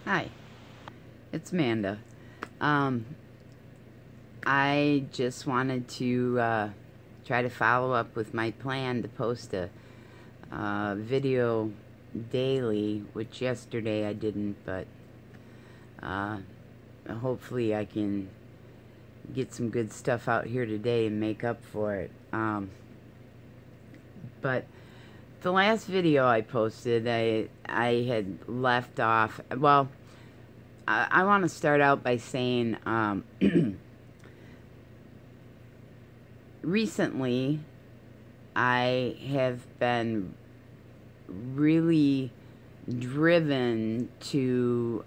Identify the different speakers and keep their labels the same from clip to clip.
Speaker 1: Hi, it's Amanda. I just wanted to try to follow up with my plan to post a video daily, which yesterday I didn't, but hopefully I can get some good stuff out here today and make up for it. But the last video I posted, I had left off, well, I want to start out by saying, recently, I have been really driven to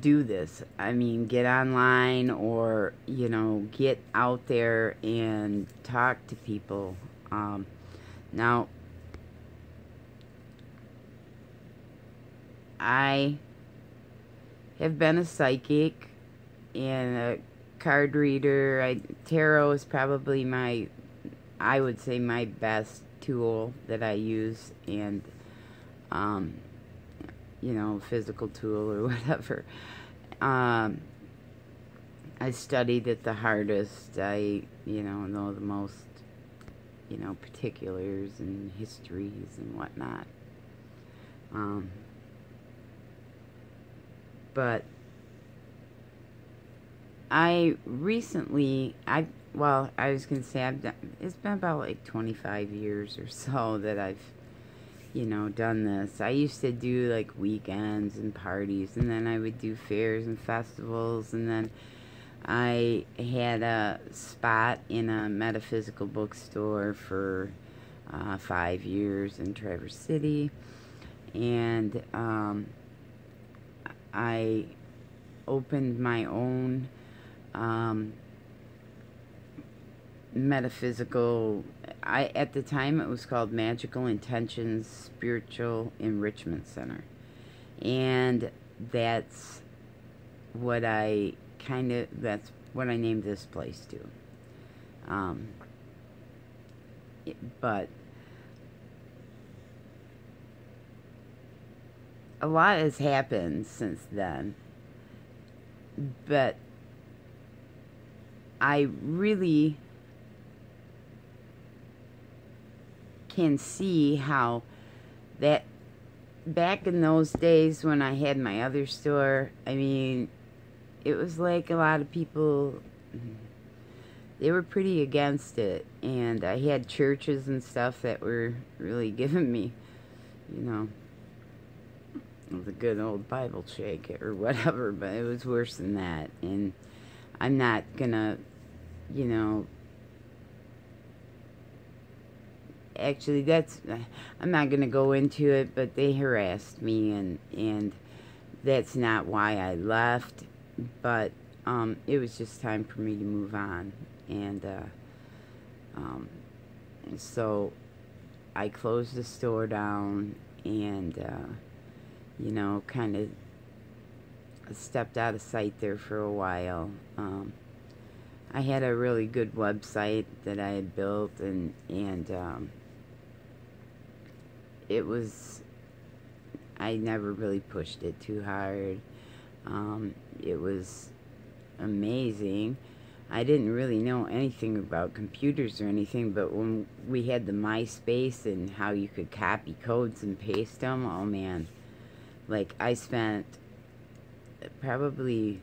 Speaker 1: do this. I mean, get online or, you know, get out there and talk to people. Now, I have been a psychic and a card reader. Tarot is probably I would say my best tool that I use, and you know, physical tool or whatever. I studied it the hardest. I, you know the most, you know, particulars and histories and whatnot. But I recently, I was going to say, it's been about like 25 years or so that I've, you know, done this. I used to do like weekends and parties, and then I would do fairs and festivals, and then I had a spot in a metaphysical bookstore for 5 years in Traverse City, and I opened my own metaphysical, at the time it was called Magical Intentions Spiritual Enrichment Center, and that's what I named this place to. But a lot has happened since then, but I really can see how that back in those days when I had my other store, I mean, it was like a lot of people, they were pretty against it, and I had churches and stuff that were really giving me, you know, the good old Bible shake or whatever, but it was worse than that. And I'm not gonna, you know, actually I'm not gonna go into it, but they harassed me, and that's not why I left, but it was just time for me to move on, and so I closed the store down, and you know, kind of stepped out of sight there for a while. I had a really good website that I had built, and it was, I never really pushed it too hard. It was amazing. I didn't really know anything about computers or anything, but when we had the MySpace and how you could copy codes and paste them, oh man. Like, I spent probably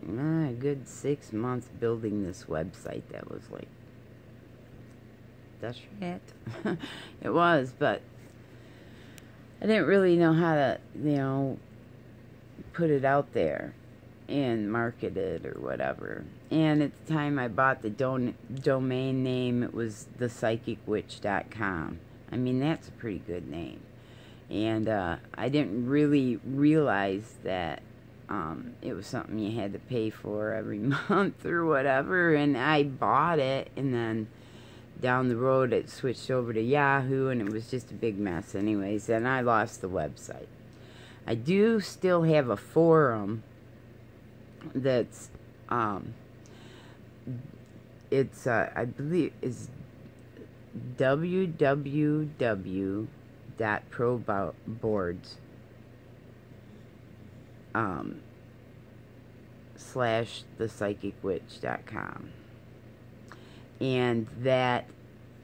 Speaker 1: a good 6 months building this website that was like, that's it. It was, but I didn't really know how to, you know, put it out there and market it or whatever. And at the time I bought the domain name, it was thepsychicwitch.com. I mean, that's a pretty good name. And I didn't really realize that it was something you had to pay for every month or whatever. And I bought it, and then down the road it switched over to Yahoo, and it was just a big mess anyways, and I lost the website. I do still have a forum that's it's I believe is www www.proboards /thepsychicwitch.com, and that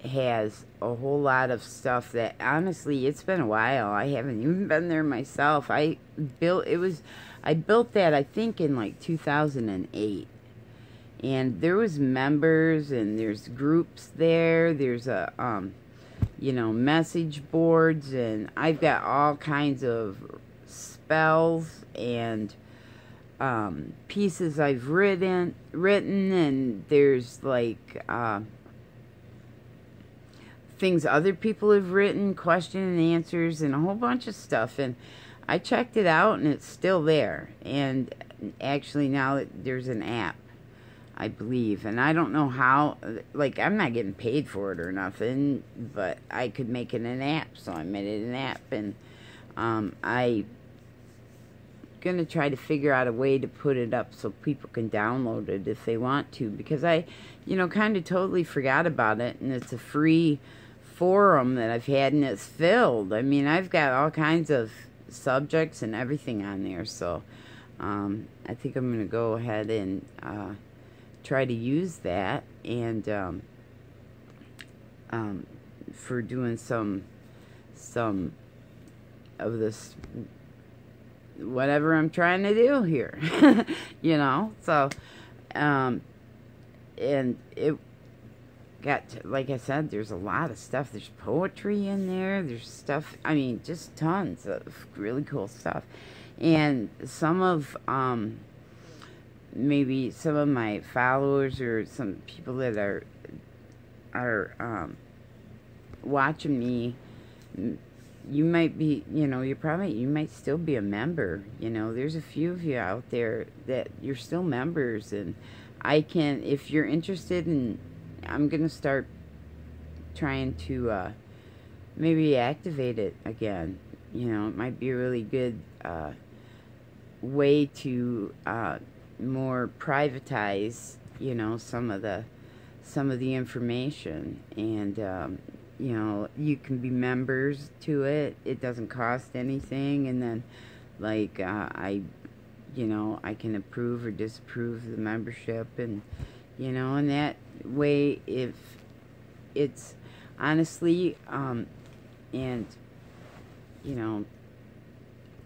Speaker 1: has a whole lot of stuff that, honestly, it's been a while. I haven't even been there myself. I built that, I think, in like 2008. And there was members, and there's groups there. There's a, message boards, and I've got all kinds of spells and pieces I've written, and there's like things other people have written, question and answers, and a whole bunch of stuff. And I checked it out, and it's still there. And actually now there's an app, I believe, and I don't know how, like, I'm not getting paid for it or nothing, but I could make it an app, so I made it an app. And I gonna try to figure out a way to put it up so people can download it if they want to, because I kind of totally forgot about it. And it's a free forum that I've had, and it's filled. I mean, I've got all kinds of subjects and everything on there, so I think I'm gonna go ahead and try to use that, and for doing some of this whatever I'm trying to do here. So and it got to, like I said, there's a lot of stuff. There's poetry in there, there's stuff, I mean, just tons of really cool stuff. And some of maybe some of my followers or some people that are watching me, you might be, you might still be a member. There's a few of you out there that you're still members, and if you're interested in, I'm gonna start trying to maybe activate it again. It might be a really good way to more privatize, some of the information, and you can be members to it. It doesn't cost anything, and then like I can approve or disapprove the membership, and in that way, if it's honestly and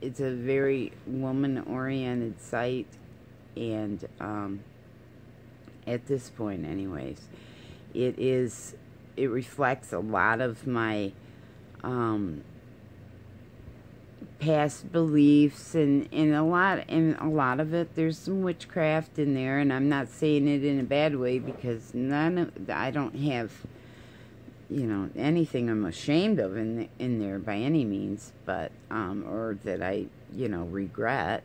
Speaker 1: it's a very woman-oriented site, and at this point anyways, it reflects a lot of my past beliefs, and a lot of it, there's some witchcraft in there, and I'm not saying it in a bad way, because I don't have anything I'm ashamed of in there by any means, but or that I regret.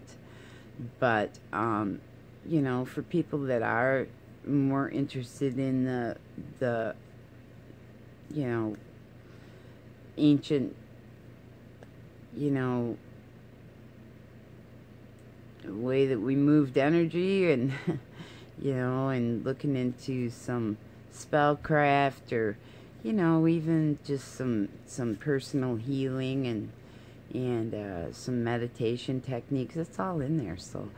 Speaker 1: But for people that are more interested in the ancient way that we moved energy, and and looking into some spellcraft, or even just some personal healing, and some meditation techniques, it's all in there. So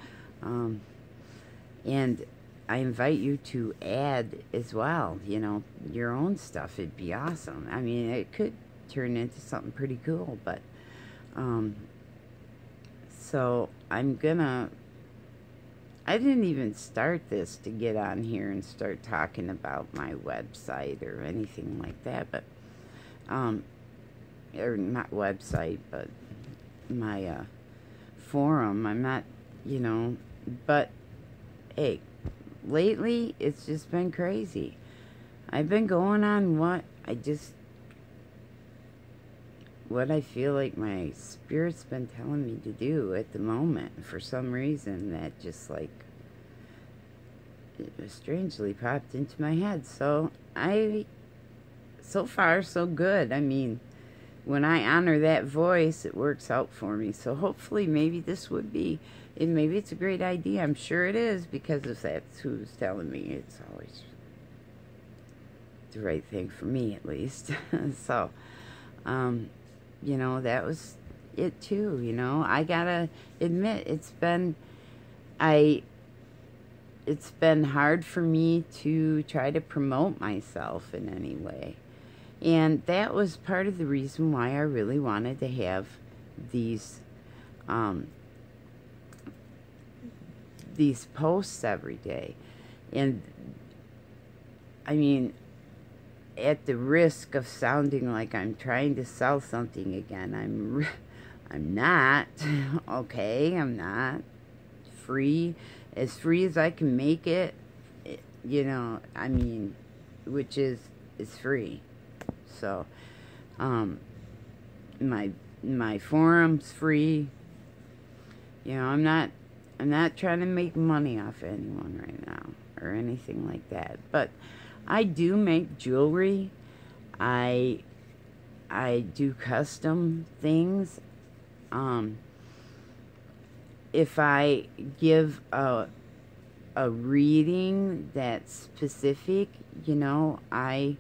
Speaker 1: and I invite you to add as well, your own stuff. It'd be awesome. I mean, it could turn into something pretty cool. But so I didn't even start this to get on here and start talking about my website or anything like that, but or not website, but my forum. I'm not, but hey, lately it's just been crazy. I've been going on what I feel like my spirit's been telling me to do at the moment. For some reason, that just like it strangely popped into my head. So so far so good. I mean, when I honor that voice, it works out for me. So hopefully maybe this would be, and maybe it's a great idea. I'm sure it is, because if that's who's telling me, it's always the right thing for me, at least. So you know, that was it too, you know. I gotta admit, it's been hard for me to try to promote myself in any way. And that was part of the reason why I really wanted to have these posts every day. And I mean, at the risk of sounding like I'm trying to sell something again, I'm not. Okay, I'm not. As free as I can make it, you know, I mean, which is free. So, my forum's free. You know, I'm not trying to make money off anyone right now or anything like that. But I do make jewelry. I do custom things. If I give a reading that's specific, you know, I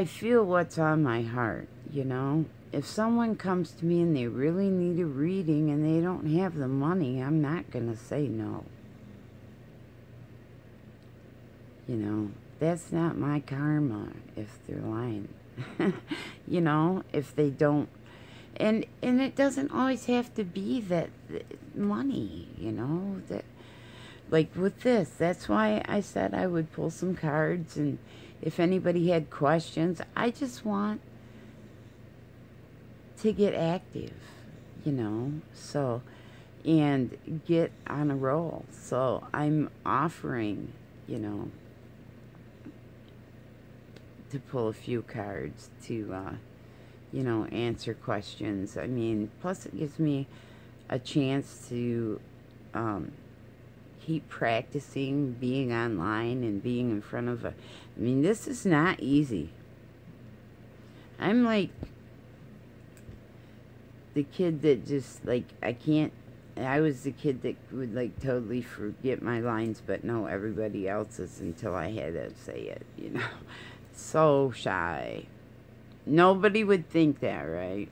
Speaker 1: feel what's on my heart, you know. If someone comes to me and they really need a reading and they don't have the money, I'm not gonna say no. You know, that's not my karma if they're lying. You know, if they don't. And it doesn't always have to be that money, you know. That, like with this, that's why I said I would pull some cards, and if anybody had questions, I just want to get active, you know, so, and get on a roll. So I'm offering, you know, to pull a few cards to, you know, answer questions. I mean, plus it gives me a chance to keep practicing being online and being in front of I mean, this is not easy. I'm like the kid that just, like, I was the kid that would, like, totally forget my lines but know everybody else's until I had to say it, you know. So shy. Nobody would think that, right?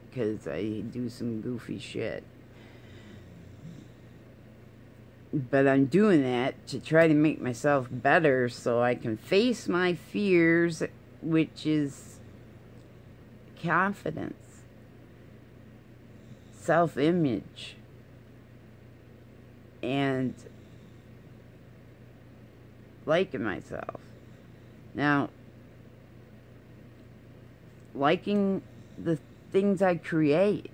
Speaker 1: Because I do some goofy shit. But I'm doing that to try to make myself better so I can face my fears, which is confidence, self-image, and liking myself. Now, liking the things I create,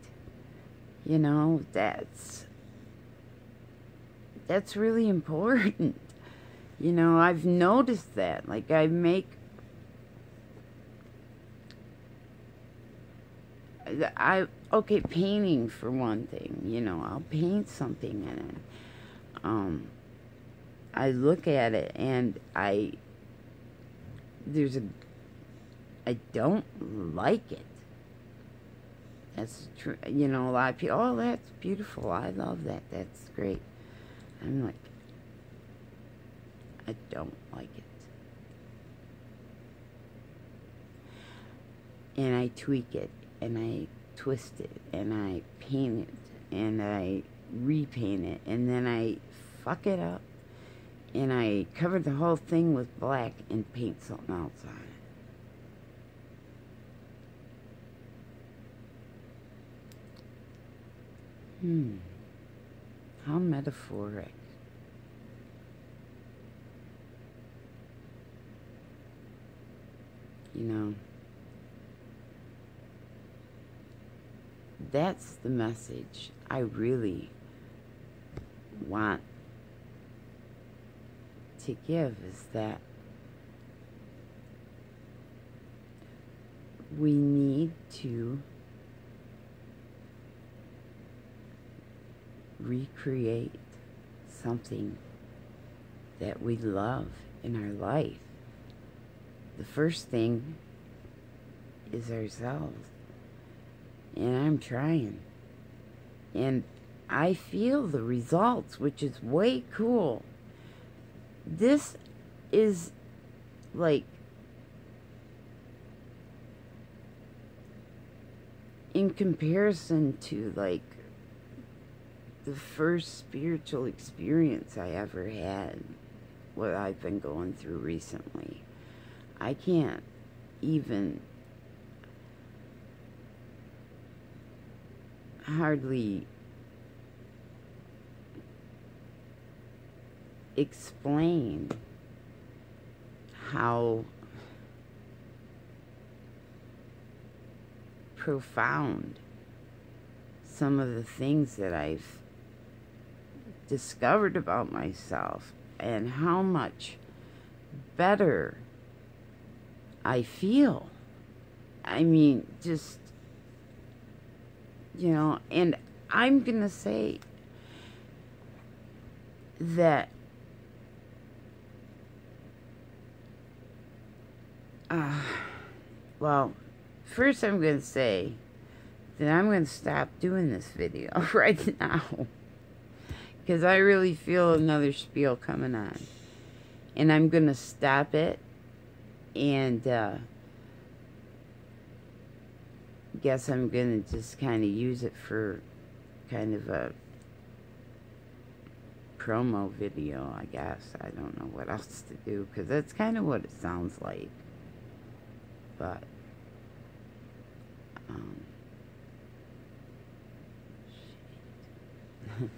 Speaker 1: you know, that's really important. You know, I've noticed that. Like, okay, painting for one thing, you know, I'll paint something in it. I look at it and I don't like it. That's true. You know, a lot of people, oh, that's beautiful. I love that. That's great. I'm like, I don't like it. And I tweak it, and I twist it, and I paint it, and I repaint it, and then I fuck it up, and I cover the whole thing with black and paint something else on it. How metaphoric. You know, that's the message I really want to give, is that we need to recreate something that we love in our life. The first thing is ourselves. And I'm trying. And I feel the results, which is way cool. This is like in comparison to, like, the first spiritual experience I ever had, what I've been going through recently, I can't even hardly explain how profound some of the things that I've discovered about myself and how much better I feel. I mean, just, you know, and I'm gonna say that well, first I'm going to say that I'm going to stop doing this video right now, because I really feel another spiel coming on, and I'm going to stop it, and guess I'm going to just kind of use it for kind of a promo video, I guess. I don't know what else to do, because that's kind of what it sounds like. But shit.